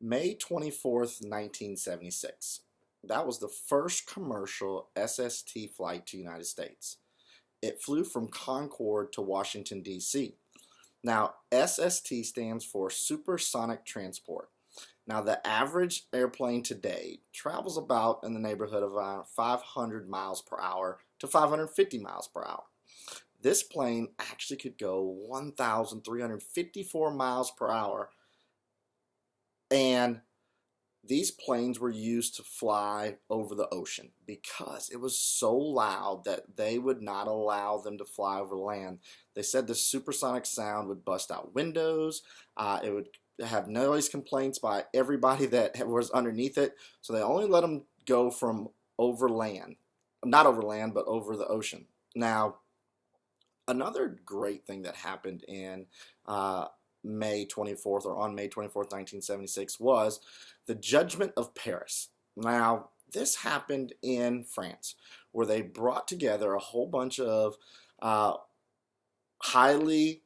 May 24th, 1976. That was the first commercial SST flight to the United States. It flew from Concord to Washington, D.C. Now, SST stands for Supersonic Transport. Now, the average airplane today travels about in the neighborhood of around 500 miles per hour to 550 miles per hour. This plane actually could go 1,354 miles per hour, and these planes were used to fly over the ocean because it was so loud that they would not allow them to fly over land. They said the supersonic sound would bust out windows. It would have noise complaints by everybody that was underneath it. So they only let them go from over land. Not over land, but over the ocean. Now, another great thing that happened in May 24th or on May 24th, 1976 was the Judgment of Paris. Now, this happened in France where they brought together a whole bunch of highly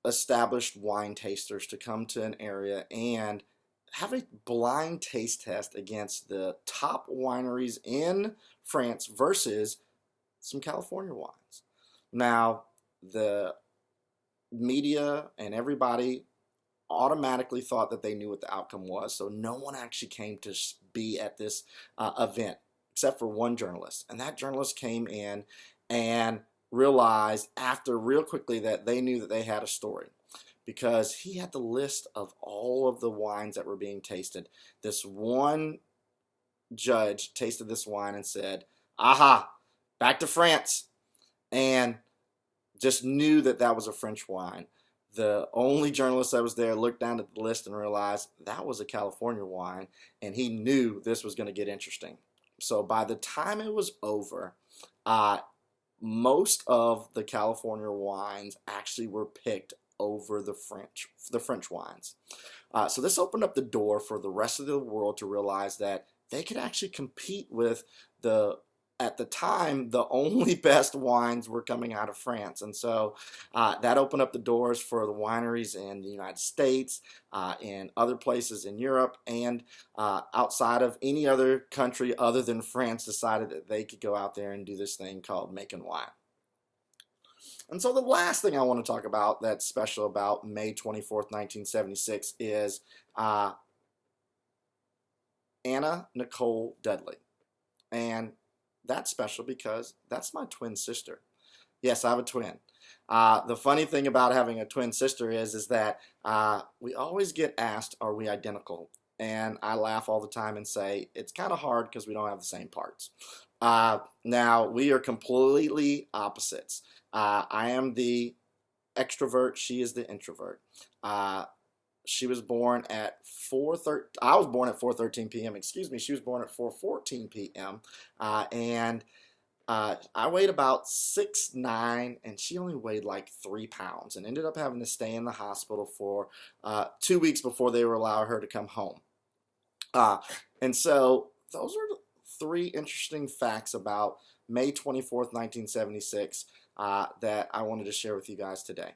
established wine tasters to come to an area and have a blind taste test against the top wineries in France versus some California wines. Now, the media and everybody automatically thought that they knew what the outcome was, so no one actually came to be at this event except for one journalist. And that journalist came in and realized after real quickly that they knew that they had a story because he had the list of all of the wines that were being tasted. This one judge tasted this wine and said, "Aha, back to France," and just knew that that was a French wine. The only journalist that was there looked down at the list and realized that was a California wine, and he knew this was going to get interesting. So by the time it was over, most of the California wines actually were picked over the French wines. So this opened up the door for the rest of the world to realize that they could actually compete with at the time, the only best wines were coming out of France. And so that opened up the doors for the wineries in the United States, in other places in Europe, and outside of any other country other than France decided that they could go out there and do this thing called making wine. And so the last thing I want to talk about that's special about May 24th, 1976 is Anna Nicole Dudley. And that's special because that's my twin sister. Yes, I have a twin. The funny thing about having a twin sister is that we always get asked, are we identical? And I laugh all the time and say, it's kind of hard because we don't have the same parts. Now, we are completely opposites. I am the extrovert, she is the introvert. She was born at 4:13. I was born at 4:13 p.m. Excuse me. She was born at 4:14 p.m. And I weighed about 6'9", and she only weighed like 3 pounds, and ended up having to stay in the hospital for 2 weeks before they would allow her to come home. And so those are 3 interesting facts about May 24th, 1976 that I wanted to share with you guys today.